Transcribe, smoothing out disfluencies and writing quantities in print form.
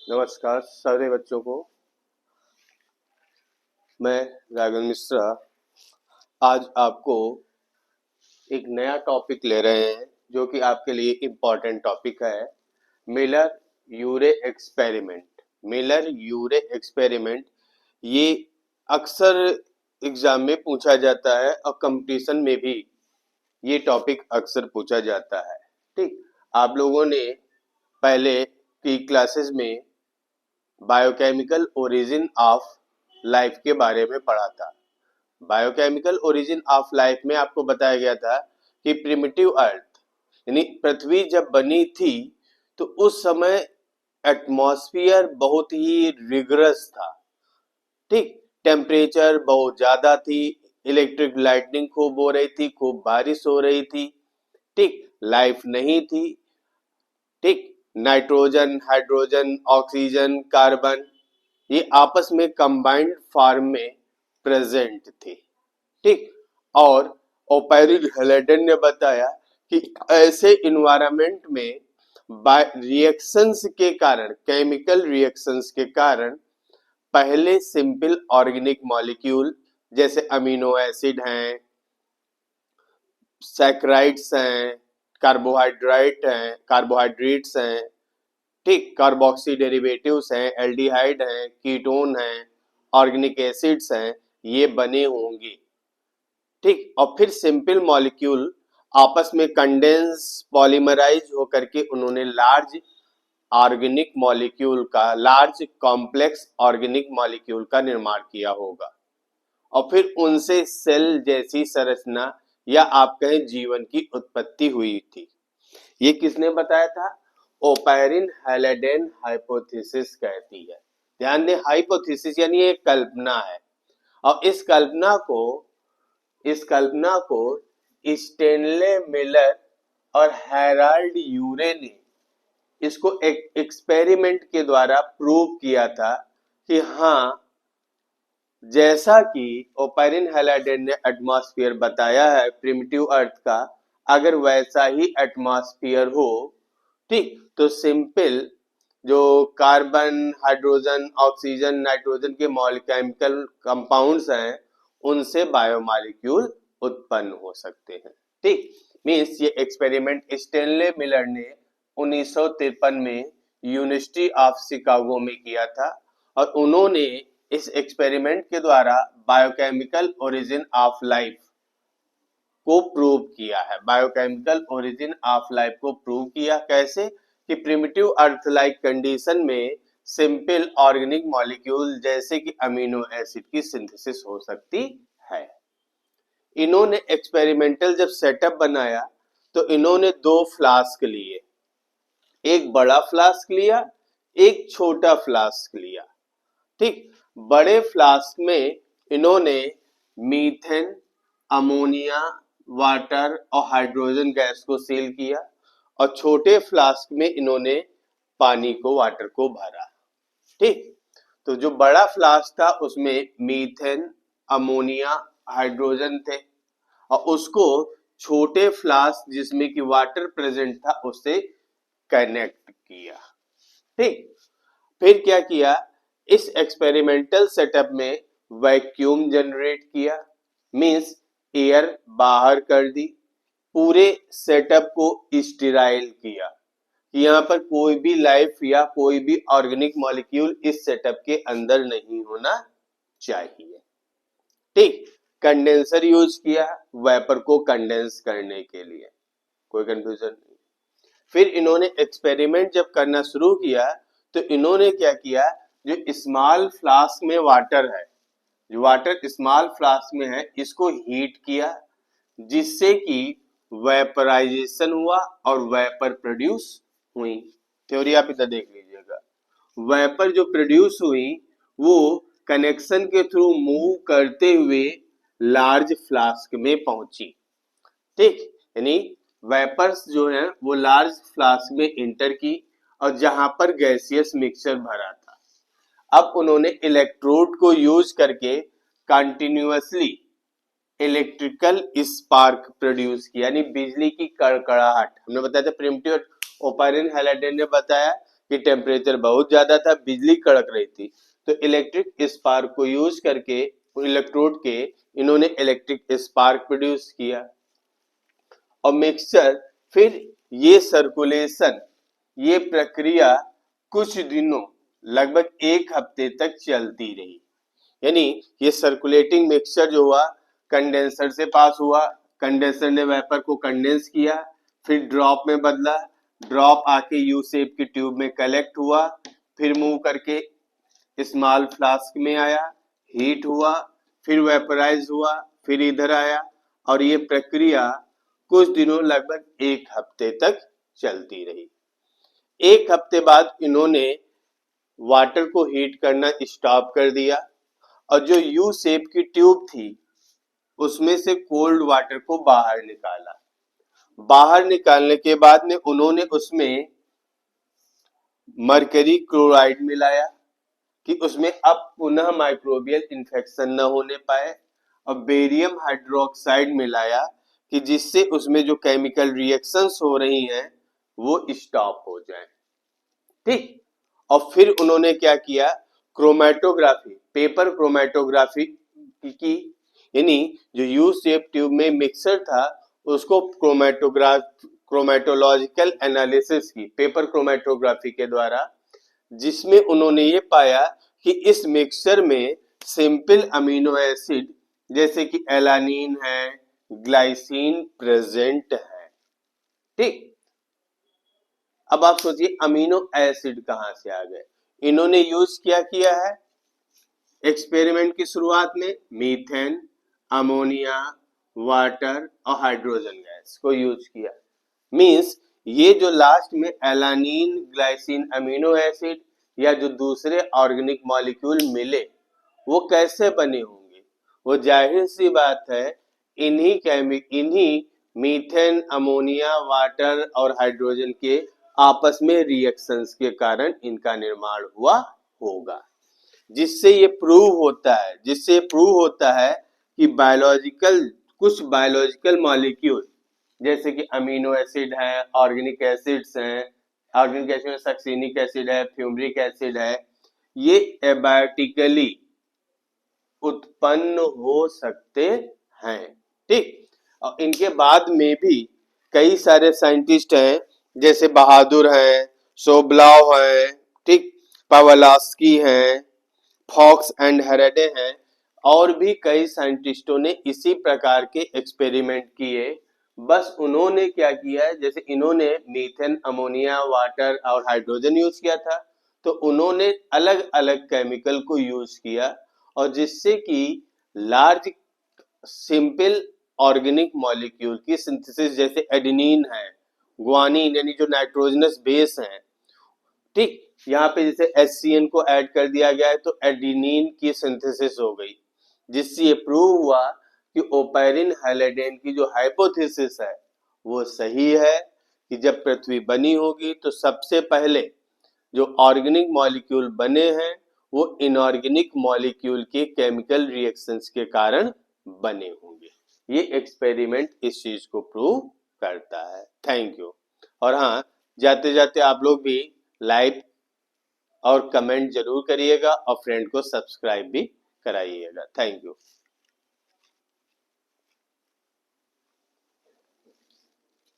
नमस्कार सारे बच्चों को। मैं राघव मिश्रा आज आपको एक नया टॉपिक ले रहे हैं जो कि आपके लिए इम्पोर्टेंट टॉपिक है। मिलर यूरे एक्सपेरिमेंट। मिलर यूरे एक्सपेरिमेंट ये अक्सर एग्जाम में पूछा जाता है और कंपटीशन में भी ये टॉपिक अक्सर पूछा जाता है। ठीक, आप लोगों ने पहले की क्लासेस में बायोकेमिकल ओरिजिन ऑफ लाइफ के बारे में पढ़ा था। बायोकेमिकल ओरिजिन ऑफ लाइफ में आपको बताया गया था कि प्रिमिटिव अर्थ यानी पृथ्वी जब बनी थी तो उस समय एटमॉस्फेयर बहुत ही रिगरस था। ठीक, टेम्परेचर बहुत ज्यादा थी, इलेक्ट्रिक लाइटनिंग खूब हो रही थी, खूब बारिश हो रही थी। ठीक, लाइफ नहीं थी। ठीक, नाइट्रोजन, हाइड्रोजन, ऑक्सीजन, कार्बन ये आपस में कंबाइंड फॉर्म में प्रेजेंट थे। ठीक, और ओपेरिल हेलेडन ने बताया कि ऐसे इन्वायरमेंट में रिएक्शंस के कारण, केमिकल रिएक्शंस के कारण पहले सिंपल ऑर्गेनिक मॉलिक्यूल जैसे अमीनो एसिड हैं, सैकराइड्स हैं, कार्बोहाइड्रेट्स हैं, ठीक, कार्बोक्सी डेरिवेटिव्स हैं, एल्डिहाइड हैं, कीटोन हैं, ऑर्गेनिक एसिड्स हैं, ये बने होंगे। ठीक, और फिर सिंपल मॉलिक्यूल आपस में कंडेंस पॉलीमराइज होकर के उन्होंने लार्ज ऑर्गेनिक मॉलिक्यूल का, लार्ज कॉम्प्लेक्स ऑर्गेनिक मॉलिक्यूल का निर्माण किया होगा और फिर उनसे सेल जैसी संरचना या आप कहें जीवन की उत्पत्ति हुई थी। ये किसने बताया था? ओपेरिन हेलेडेन हाइपोथेसिस कहती है। ध्यान दें, हाइपोथेसिस यानी एक कल्पना है और इस कल्पना को स्टेनले मिलर और हैराल्ड यूरे ने इसको एक एक्सपेरिमेंट के द्वारा प्रूव किया था कि हाँ, जैसा कि ओपेरिन हेलाडेन ने एटमॉस्फेयर बताया है प्रिमिटिव अर्थ का, अगर वैसा ही एटमॉस्फेयर हो, ठीक, तो सिंपल जो कार्बन, हाइड्रोजन, ऑक्सीजन, नाइट्रोजन के केमिकल कंपाउंड्स हैं उनसे बायोमॉलिक्यूल उत्पन्न हो सकते हैं। ठीक, मीन्स ये एक्सपेरिमेंट स्टेनले मिलर ने 1953 में यूनिवर्सिटी ऑफ शिकागो में किया था और उन्होंने इस एक्सपेरिमेंट के द्वारा बायोकेमिकल ओरिजिन ऑफ लाइफ को प्रूव किया है। बायोकेमिकल ओरिजिन ऑफ लाइफ को प्रूव किया कैसे? कि प्रिमिटिव अर्थ लाइक कंडीशन में सिंपल ऑर्गेनिक मॉलिक्यूल जैसे कि अमीनो एसिड की सिंथेसिस हो सकती है। इन्होंने एक्सपेरिमेंटल जब सेटअप बनाया तो इन्होंने दो फ्लास्क लिए, एक बड़ा फ्लास्क लिया, एक छोटा फ्लास्क लिया। ठीक, बड़े फ्लास्क में इन्होंने मीथेन, अमोनिया, वाटर और हाइड्रोजन गैस को सील किया और छोटे फ्लास्क में इन्होंने पानी को, वाटर को भरा। ठीक, तो जो बड़ा फ्लास्क था उसमें मीथेन, अमोनिया, हाइड्रोजन थे और उसको छोटे फ्लास्क जिसमें कि वाटर प्रेजेंट था उससे कनेक्ट किया। ठीक, फिर क्या किया? इस एक्सपेरिमेंटल सेटअप में वैक्यूम जनरेट किया, मींस एयर बाहर कर दी, पूरे सेटअप को स्टेराइल किया कि यहाँ पर कोई भी लाइफ या कोई भी ऑर्गेनिक मॉलिक्यूल इस सेटअप के अंदर नहीं होना चाहिए। ठीक, कंडेंसर यूज किया वेपर को कंडेंस करने के लिए, कोई कंफ्यूजन नहीं। फिर इन्होंने एक्सपेरिमेंट जब करना शुरू किया तो इन्होंने क्या किया, जो स्मॉल फ्लास्क में वाटर है, जो वाटर स्मॉल फ्लास्क में है, इसको हीट किया जिससे कि वेपराइजेशन हुआ और वेपर प्रोड्यूस हुई। थ्योरी आप इधर देख लीजिएगा। वेपर जो प्रोड्यूस हुई वो कनेक्शन के थ्रू मूव करते हुए लार्ज फ्लास्क में पहुंची। ठीक, यानी वेपर्स जो है वो लार्ज फ्लास्क में इंटर की और जहां पर गैसियस मिक्सचर भरा था, अब उन्होंने इलेक्ट्रोड को यूज करके कंटिन्यूअसली इलेक्ट्रिकल स्पार्क प्रोड्यूस किया, यानी बिजली की कड़कड़ाहट। हमने बताया था प्रिमिटिव, ओपेरिन हेलाडेन ने बताया कि टेम्परेचर बहुत ज्यादा था, बिजली कड़क रही थी, तो इलेक्ट्रिक स्पार्क को यूज करके इलेक्ट्रोड के इन्होंने इलेक्ट्रिक स्पार्क प्रोड्यूस किया और मिक्सचर, फिर ये सर्कुलेशन, ये प्रक्रिया कुछ दिनों, लगभग एक हफ्ते तक चलती रही। यानी ये सर्कुलेटिंग मिक्सचर जो हुआ कंडेंसर से पास हुआ, कंडेंसर ने वेपर को कंडेंस किया, फिर ड्रॉप में बदला, ड्रॉप आके यू शेप की ट्यूब में कलेक्ट हुआ, फिर मूव करके स्मॉल फ्लास्क में आया, हीट हुआ, फिर वेपराइज हुआ, फिर इधर आया और ये प्रक्रिया कुछ दिनों, लगभग एक हफ्ते तक चलती रही। एक हफ्ते बाद इन्होंने वाटर को हीट करना स्टॉप कर दिया और जो यू शेप की ट्यूब थी उसमें से कोल्ड वाटर को बाहर निकाला। बाहर निकालने के बाद में उन्होंने उसमें मरकरी क्लोराइड मिलाया कि उसमें अब पुनः माइक्रोबियल इन्फेक्शन न होने पाए, और बेरियम हाइड्रोक्साइड मिलाया कि जिससे उसमें जो केमिकल रिएक्शंस हो रही हैं वो स्टॉप हो जाए। ठीक, और फिर उन्होंने क्या किया, क्रोमेटोग्राफी, पेपर क्रोमेटोग्राफी की, यानी जो यू शेप ट्यूब में मिक्सर था उसको क्रोमेटोलॉजिकल एनालिसिस की, पेपर क्रोमेटोग्राफी के द्वारा, जिसमें उन्होंने ये पाया कि इस मिक्सचर में सिंपल अमीनो एसिड जैसे कि एलानिन है, ग्लाइसिन प्रेजेंट है। ठीक, अब आप सोचिए अमीनो एसिड कहां से आ गए। इन्होंने यूज किया है एक्सपेरिमेंट की शुरुआत में मीथेन, अमोनिया, वाटर और हाइड्रोजन गैस को यूज किया। मींस ये जो लास्ट में एलानिन, ग्लाइसिन, अमीनो एसिड या जो दूसरे ऑर्गेनिक मॉलिक्यूल मिले वो कैसे बने होंगे, वो जाहिर सी बात है इन्हीं मीथेन, अमोनिया, वाटर और हाइड्रोजन के आपस में रिएक्शंस के कारण इनका निर्माण हुआ होगा, जिससे ये प्रूव होता है कि कुछ बायोलॉजिकल मॉलिक्यूल जैसे कि अमीनो एसिड है, ऑर्गेनिक एसिड्स हैं, ऑर्गेनिक एसिड में सक्सिनिक एसिड है, फ्यूमरिक एसिड है, ये एबायोटिकली उत्पन्न हो सकते हैं। ठीक, और इनके बाद में भी कई सारे साइंटिस्ट हैं, जैसे बहादुर हैं, सोबलाव हैं, ठीक, पावलास्की हैं, फॉक्स एंड हेरेडे हैं, और भी कई साइंटिस्टों ने इसी प्रकार के एक्सपेरिमेंट किए। बस उन्होंने क्या किया है, जैसे इन्होंने मीथेन, अमोनिया, वाटर और हाइड्रोजन यूज किया था, तो उन्होंने अलग अलग केमिकल को यूज किया और जिससे कि लार्ज सिंपल ऑर्गेनिक मॉलिक्यूल की सिंथेसिस, जैसे एडेनिन है, ग्वानिन यानी जो नाइट्रोजनस बेस है, ठीक, यहाँ पे जैसे HCN को ऐड कर दिया गया है तो एडेनिन की सिंथेसिस हो गई, जिससे ये प्रूव हुआ कि ओपेरिन हैलिडेन की जो हाइपोथेसिस है वो सही है कि जब पृथ्वी बनी होगी तो सबसे पहले जो ऑर्गेनिक मॉलिक्यूल बने हैं वो इनऑर्गेनिक मॉलिक्यूल के केमिकल रिएक्शंस के कारण बने होंगे। ये एक्सपेरिमेंट इस चीज को प्रूव करता है। Thank you. और हाँ, जाते जाते आप लोग भी लाइक और कमेंट जरूर करिएगा और फ्रेंड को सब्सक्राइब भी कराइएगा। Thank you.